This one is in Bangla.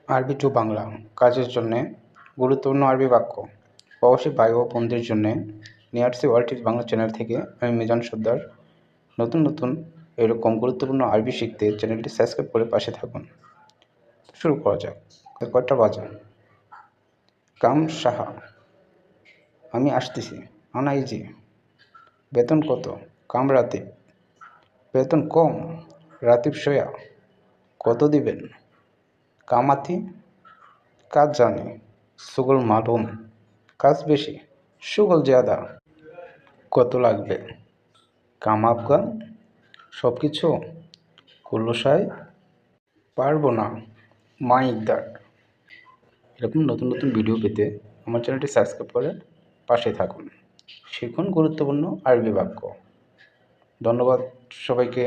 আরবি টু বাংলা কাজের জন্যে গুরুত্বপূর্ণ আরবি বাক্য। প্রবাসী ভাই ও বোনদের জন্যে নিয়ারসি ওয়ার্ল্ড টিপস বাংলা চ্যানেল থেকে আমি মিজান সর্দার। নতুন নতুন এরকম গুরুত্বপূর্ণ আরবি শিখতে চ্যানেলটি সাবস্ক্রাইব করে পাশে থাকুন। শুরু করা যাক। কয়টা বাজে? কাম সাহা, আমি আসতেছি। আনা ইজি, বেতন কত? কাম রাতিব, বেতন কম। রাতিব সোয়া, কত দিবেন? কামাথি, কাজ জানি। সুগল মালুম, কাজ বেশি। সুগল জ্যাদা, কত লাগবে? কাম আফগান, সব কিছু। কুল্লুসাই, পারবো না। মা ইকদার। এরকম নতুন নতুন ভিডিও পেতে আমার চ্যানেলটি সাবস্ক্রাইব করে পাশে থাকুন। শিখুন গুরুত্বপূর্ণ আরবি বাক্য। ধন্যবাদ সবাইকে।